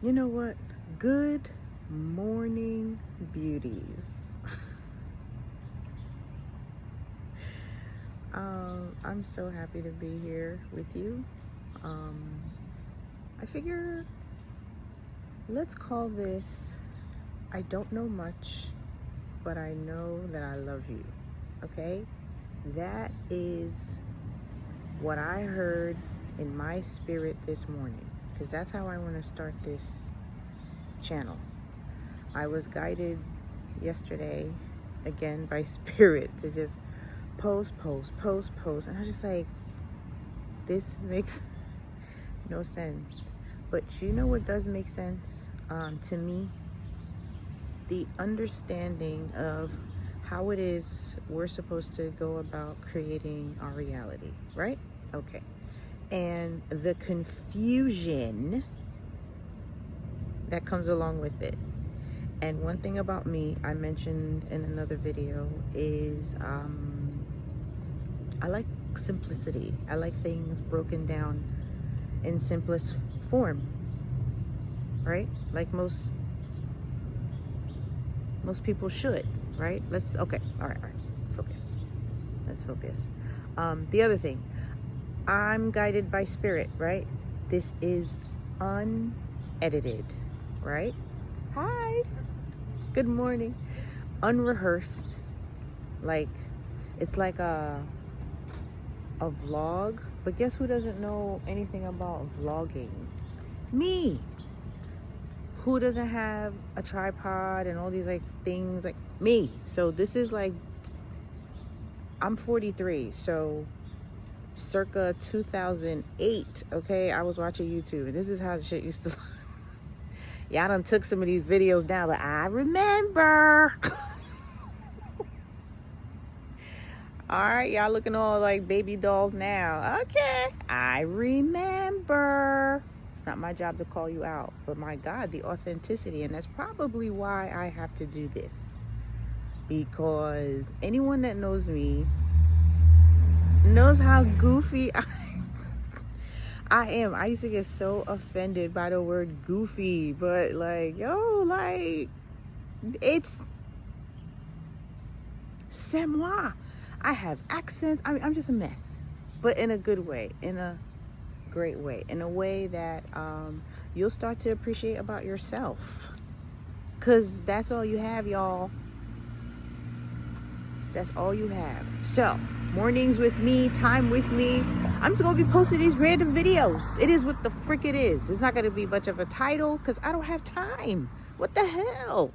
You know what? Good morning, beauties. I'm so happy to be here with you. I figure let's call this I don't know much, but I know that I love you. Okay? That is what I heard in my spirit this morning, because that's how I want to start this channel. I was guided yesterday again by spirit to just post. And I was just like, this makes no sense. But you know what does make sense to me? The understanding of how it is we're supposed to go about creating our reality, right? Okay. And the confusion that comes along with it. And one thing about me, I mentioned in another video, is I like simplicity. I like things broken down in simplest form, right? Like most people should, right? Okay, all right, focus. Let's focus. The other thing, I'm guided by spirit, right? This is unedited, right? Hi, good morning. Unrehearsed, like it's like a vlog. But guess who doesn't know anything about vlogging? Me. Who doesn't have a tripod and all these like things? Like me. So this is like, I'm 43, so circa 2008, okay? I was watching YouTube and this is how the shit used to look. Y'all done took some of these videos down, but I remember. All right, y'all looking all like baby dolls now. Okay, I remember. It's not my job to call you out, but my God, the authenticity. And that's probably why I have to do this. Because anyone that knows me knows how goofy I am. I used to get so offended by the word goofy, but like, yo, like, it's c'est moi. I have accents. I mean, I'm just a mess, but in a good way, in a great way, in a way that you'll start to appreciate about yourself, because that's all you have, y'all. That's all you have. So mornings with me, time with me. I'm just gonna be posting these random videos. It is what the frick it is. It's not gonna be much of a title because I don't have time. What the hell?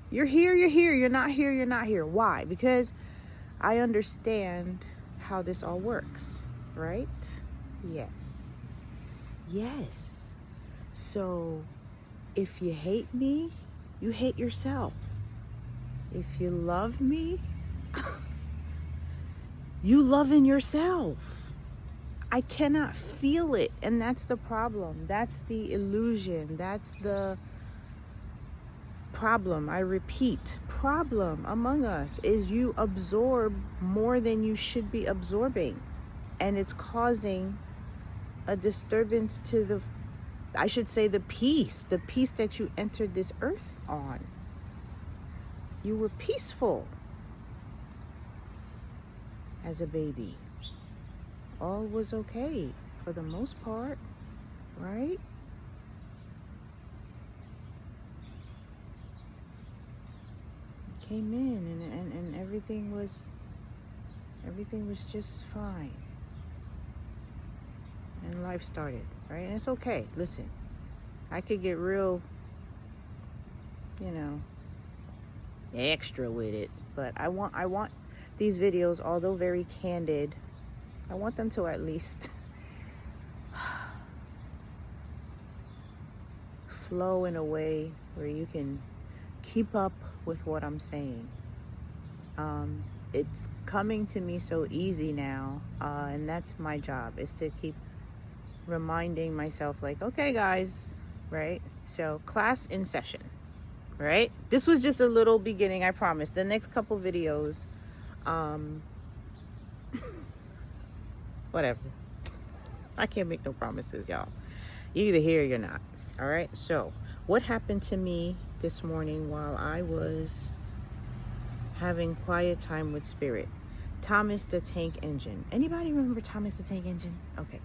You're here, you're here. You're not here, you're not here. Why? Because I understand how this all works, right? Yes. Yes. So if you hate me, you hate yourself. If you love me, you love in yourself. I cannot feel it, and that's the problem. That's the illusion. That's the problem. I repeat, problem among us is you absorb more than you should be absorbing, and it's causing a disturbance to the, I should say, the peace that you entered this earth on. You were peaceful as a baby. All was okay for the most part, right? Came in and everything was just fine. And life started, right? And it's okay. Listen, I could get real, extra with it, but I want these videos, although very candid, I want them to at least flow in a way where you can keep up with what I'm saying. It's coming to me so easy now, and that's my job, is to keep reminding myself, like, okay guys, right? So class in session, right? This was just a little beginning. I promise the next couple videos, whatever, I can't make no promises, y'all. You're either here or you're not. All right. So what happened to me this morning while I was having quiet time with Spirit? Thomas the Tank Engine. Anybody remember Thomas the Tank Engine? Okay.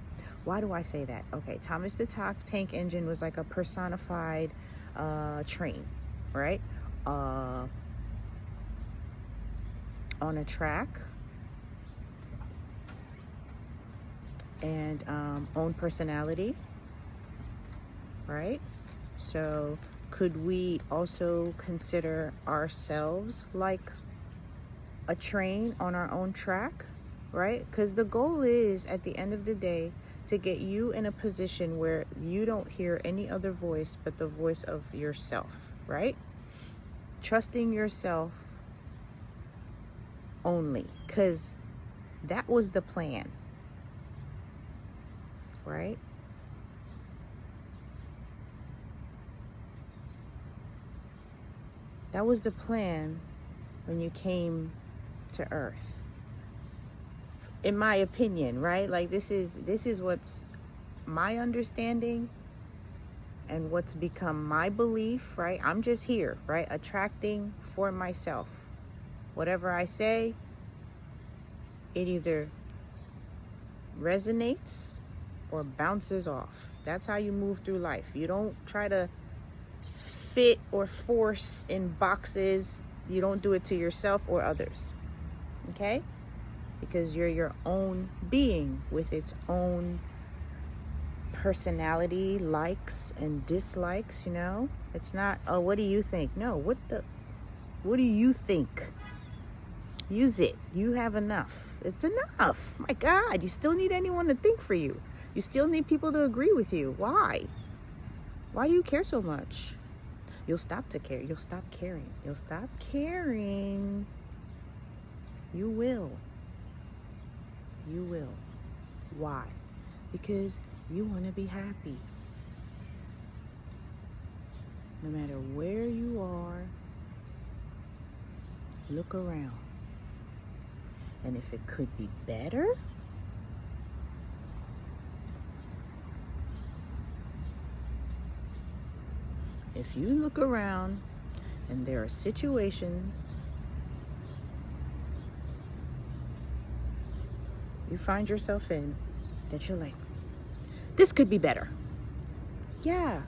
Why do I say that? Okay. Thomas the Tank Engine was like a personified train, right? On a track, and own personality, right? So could we also consider ourselves like a train on our own track, right? Because the goal is, at the end of the day, to get you in a position where you don't hear any other voice but the voice of yourself, right? Trusting yourself only, because that was the plan, right? That was the plan when you came to Earth, in my opinion, right? Like this is what's my understanding and what's become my belief, right? I'm just here, right? Attracting for myself. Whatever I say, it either resonates or bounces off. That's how you move through life. You don't try to fit or force in boxes. You don't do it to yourself or others, okay? Because you're your own being with its own personality, likes and dislikes, you know? It's not, oh, what do you think? No, what do you think? Use it. You have enough. It's enough. My God, you still need anyone to think for you. You still need people to agree with you. Why? Why do you care so much? You'll stop to care. You'll stop caring. You'll stop caring. You will. You will. Why? Because you want to be happy. No matter where you are, look around. And if it could be better, if you look around and there are situations you find yourself in that you're like, this could be better. Yeah,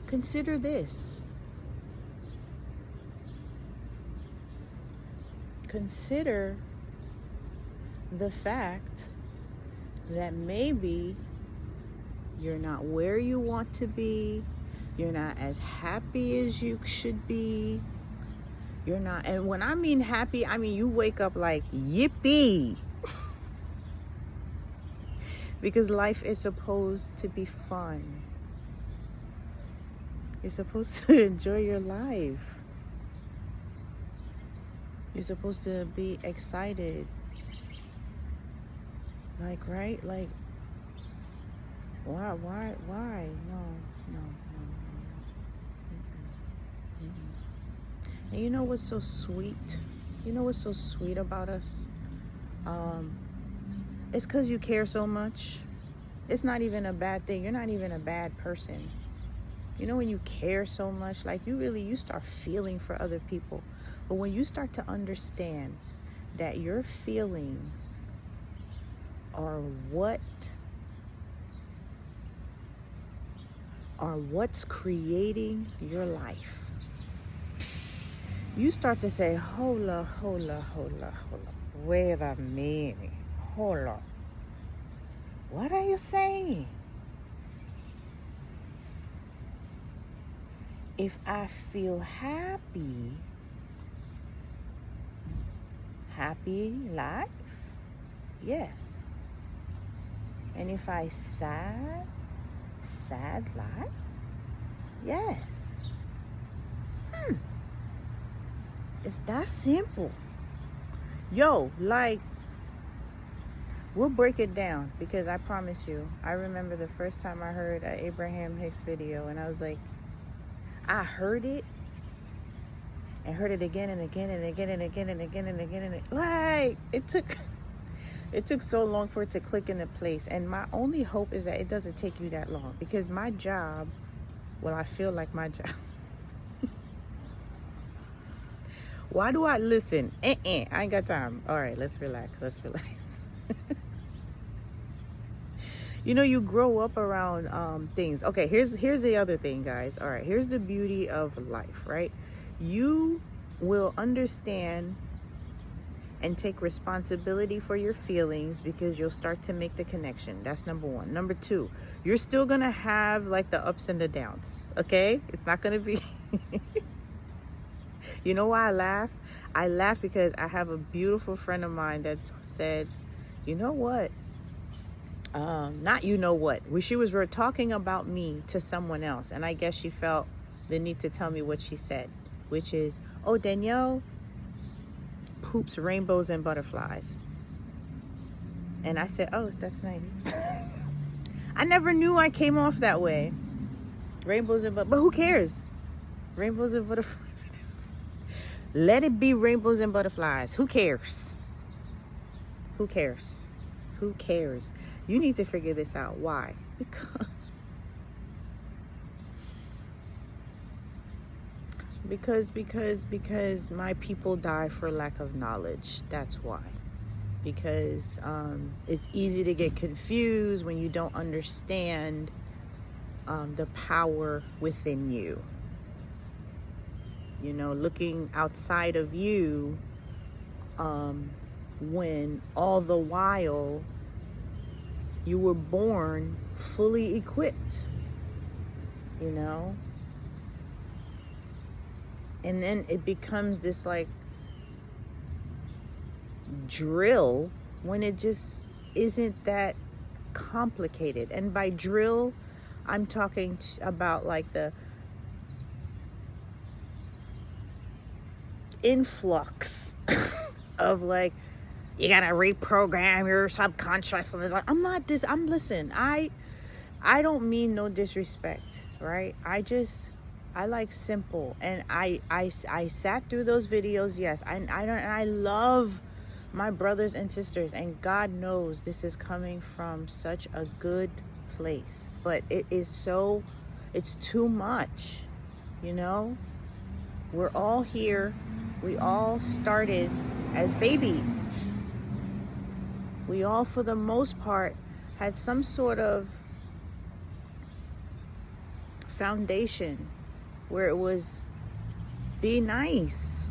consider this. Consider the fact that maybe you're not where you want to be. You're not as happy as you should be. You're not, and when I mean happy, I mean you wake up like, yippee. Because life is supposed to be fun. You're supposed to enjoy your life. You're supposed to be excited. Like, right? Like, why? No. And you know what's so sweet? You know what's so sweet about us? It's because you care so much. It's not even a bad thing. You're not even a bad person. You know, when you care so much, like you start feeling for other people. But when you start to understand that your feelings are what's creating your life, you start to say, hold up. Wait a minute. Hold up. What are you saying? If I feel happy life, yes. And if I sad life, yes. It's that simple. Yo, like, we'll break it down, because I promise you, I remember the first time I heard an Abraham Hicks video, and I was like, I heard it and heard it again and again and again and again and again and again, and like it took so long for it to click into place. And my only hope is that it doesn't take you that long, because my job Well, I feel like my job. Why do I listen? I ain't got time. All right, let's relax. Let's relax. You know, you grow up around things. Okay, here's the other thing, guys. All right, here's the beauty of life, right? You will understand and take responsibility for your feelings because you'll start to make the connection. That's number one. Number two, you're still gonna have like the ups and the downs, okay? It's not gonna be You know why I laugh? I laugh because I have a beautiful friend of mine that said, you know what? Not you know what. She was talking about me to someone else, and I guess she felt the need to tell me what she said, which is, oh, Danielle poops rainbows and butterflies. And I said, oh, that's nice. I never knew I came off that way. Rainbows and but who cares? Rainbows and butterflies. Let it be rainbows and butterflies. Who cares? Who cares? Who cares? You need to figure this out. Why? Because my people die for lack of knowledge. That's why. Because it's easy to get confused when you don't understand the power within you. You know, looking outside of you, when all the while you were born fully equipped, you know? And then it becomes this like drill when it just isn't that complicated. And by drill, I'm talking about like the influx of like, you gotta reprogram your subconscious. Listen, I don't mean no disrespect, right? I like simple, and I sat through those videos. Yes, I love my brothers and sisters, and God knows this is coming from such a good place, but it's too much, you know? We're all here. We all started as babies. We all, for the most part, had some sort of foundation where it was be nice.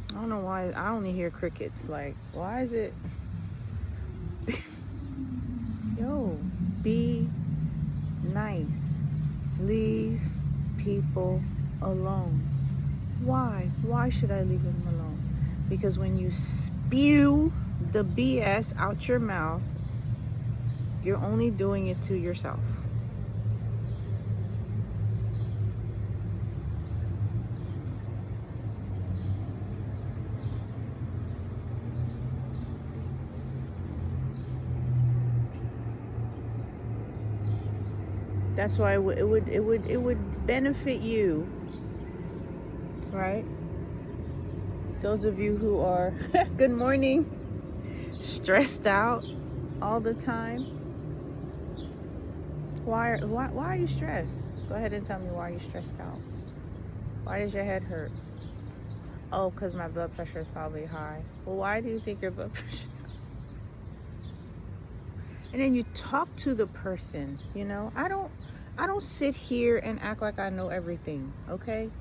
I don't know why I only hear crickets. Like, why is it? Yo, be nice. Leave people alone. Why? Why should I leave them alone? Because when you spew the BS out your mouth, you're only doing it to yourself. That's why it would benefit you, right? Those of you who are good morning, stressed out all the time. Why are you stressed? Go ahead and tell me, why are you stressed out? Why does your head hurt? Oh, because my blood pressure is probably high. Well, why do you think your blood pressure is high? And then you talk to the person, you know? I don't sit here and act like I know everything, okay?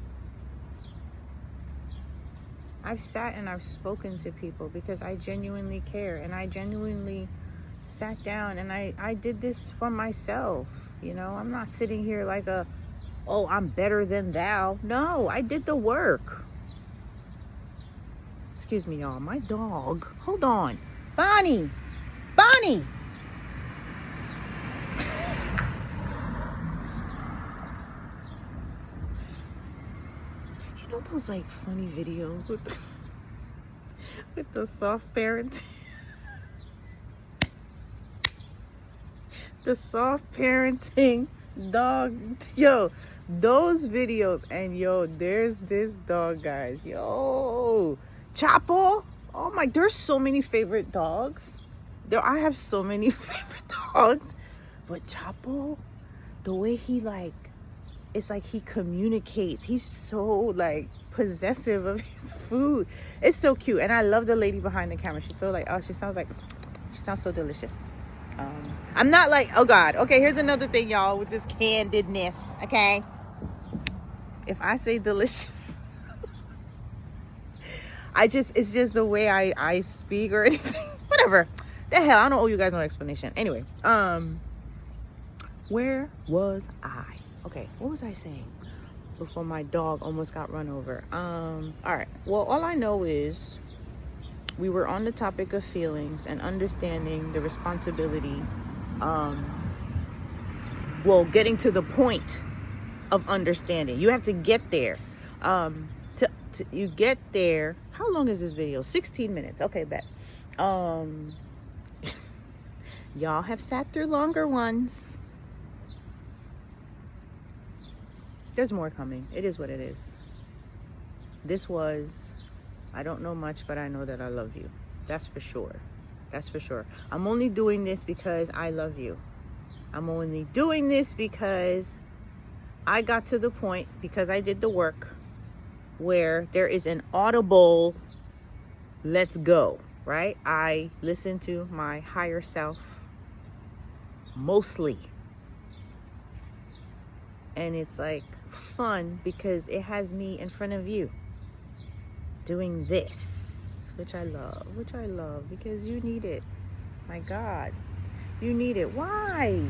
I've sat and I've spoken to people because I genuinely care, and I genuinely sat down and I did this for myself, you know? I'm not sitting here like oh, I'm better than thou. No, I did the work. Excuse me, y'all. My dog. Hold on. Bonnie! Bonnie! You know those like funny videos with the soft parenting? The soft parenting dog. Yo, those videos. And yo, there's this dog, guys. Yo, Chapo. Oh my, there's so many favorite dogs. I have so many favorite dogs. But Chapo, the way he like, it's like he communicates. He's so like possessive of his food. It's so cute. And I love the lady behind the camera. She's so like, oh, she sounds so delicious. I'm not like, oh God. Okay, here's another thing, y'all, with this candidness. Okay, if I say delicious, it's just the way I speak or anything. Whatever. The hell, I don't owe you guys no explanation. Anyway, where was I? Okay, what was I saying before my dog almost got run over? All right. Well, all I know is we were on the topic of feelings and understanding the responsibility. Well, getting to the point of understanding. You have to get there. You get there. How long is this video? 16 minutes. Okay, bet. Y'all have sat through longer ones. There's more coming. It is what it is. This was, I don't know much, but I know that I love you. That's for sure. That's for sure. I'm only doing this because I love you. I'm only doing this because I got to the point, because I did the work, where there is an audible, let's go, right? I listen to my higher self mostly. And it's like fun because it has me in front of you doing this, which I love because you need it. My God, you need it. Why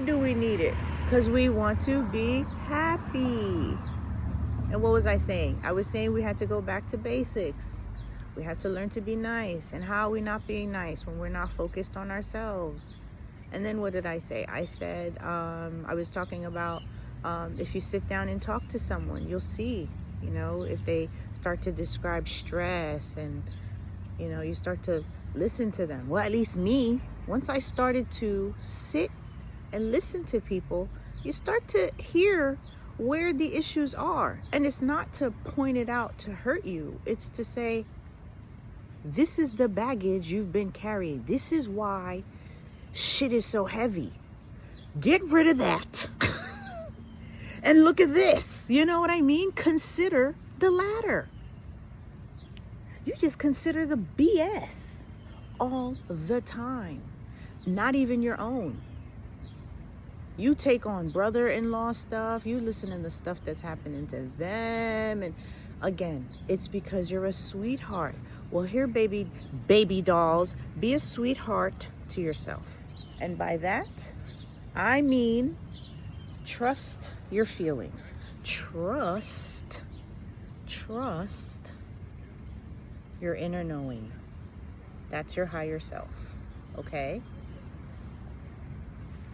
do we need it? Because we want to be happy. And what was I saying? I was saying we had to go back to basics. We had to learn to be nice. And how are we not being nice when we're not focused on ourselves? And then what did I say? I said, I was talking about if you sit down and talk to someone, you'll see, you know, if they start to describe stress and, you know, you start to listen to them. Well, at least me, once I started to sit and listen to people, you start to hear where the issues are. And it's not to point it out to hurt you. It's to say, this is the baggage you've been carrying. This is why shit is so heavy. Get rid of that. And look at this. You know what I mean? Consider the latter. You just consider the BS all the time. Not even your own. You take on brother-in-law stuff. You listen to the stuff that's happening to them. And again, it's because you're a sweetheart. Well, here, baby dolls, be a sweetheart to yourself. And by that, I mean, trust your feelings. Trust your inner knowing. That's your higher self, okay?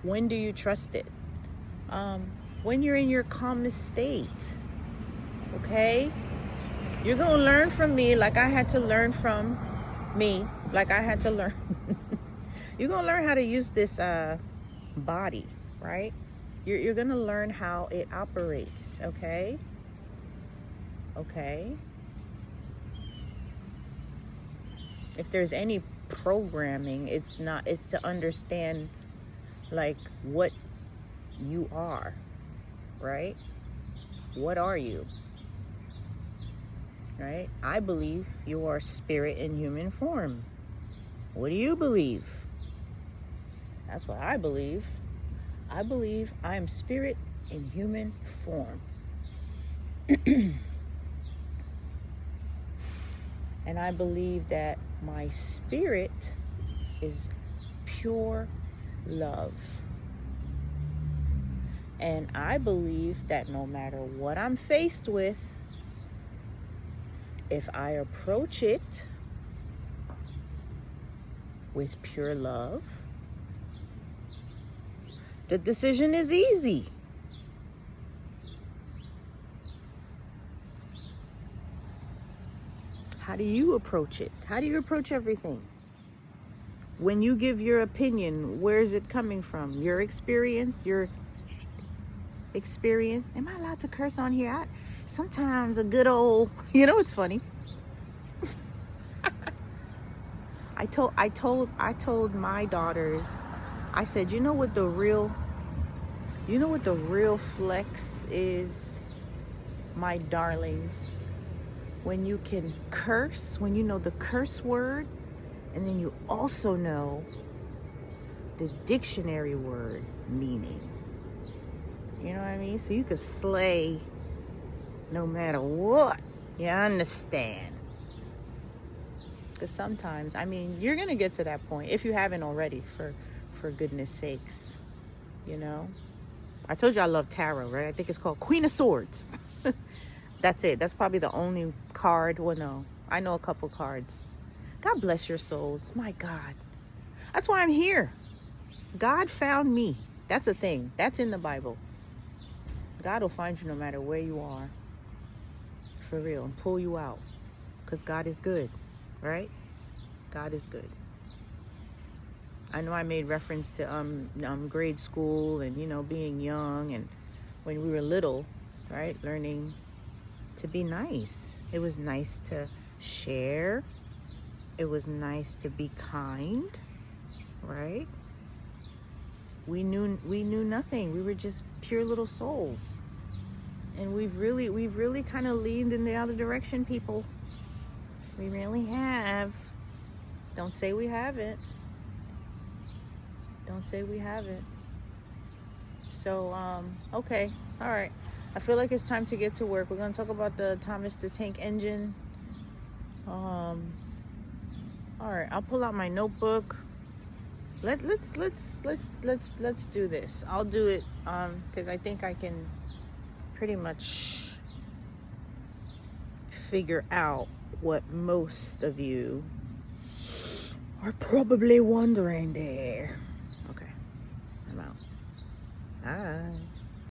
When do you trust it? When you're in your calmest state, okay? You're gonna learn from me like I had to learn from me, like I had to learn. You're gonna learn how to use this body, right? You're gonna learn how it operates, okay? Okay? If there's any programming, it's to understand like what you are, right? What are you? Right? I believe you are spirit in human form. What do you believe? That's what I believe. I believe I am spirit in human form. And I believe that my spirit is pure love. And I believe that no matter what I'm faced with, if I approach it with pure love, the decision is easy. How do you approach it? How do you approach everything? When you give your opinion, where is it coming from? Your experience? Am I allowed to curse on here? Sometimes a good old, it's funny. I told my daughters, I said, you know what the real flex is, my darlings? When you can curse, when you know the curse word, and then you also know the dictionary word meaning. You know what I mean? So you can slay no matter what. You understand? Because sometimes, you're going to get to that point, if you haven't already, for goodness sakes. I told you I love tarot, right? I think it's called Queen of Swords. That's it. That's probably the only card. Well, no, I know a couple cards. God bless your souls. My God. That's why I'm here. God found me. That's a thing. That's in the Bible. God will find you no matter where you are. For real. And pull you out. Because God is good. Right? God is good. I know I made reference to grade school and, being young and when we were little, right? Learning to be nice. It was nice to share. It was nice to be kind, right? We knew nothing. We were just pure little souls. And we've really kind of leaned in the other direction, people. We really have. Don't say we haven't. Don't say we haven't. So, okay. All right. I feel like it's time to get to work. We're going to talk about the Thomas the Tank Engine. All right. I'll pull out my notebook. Let's do this. I'll do it because I think I can pretty much figure out what most of you are probably wondering there. Okay. I'm out. Bye.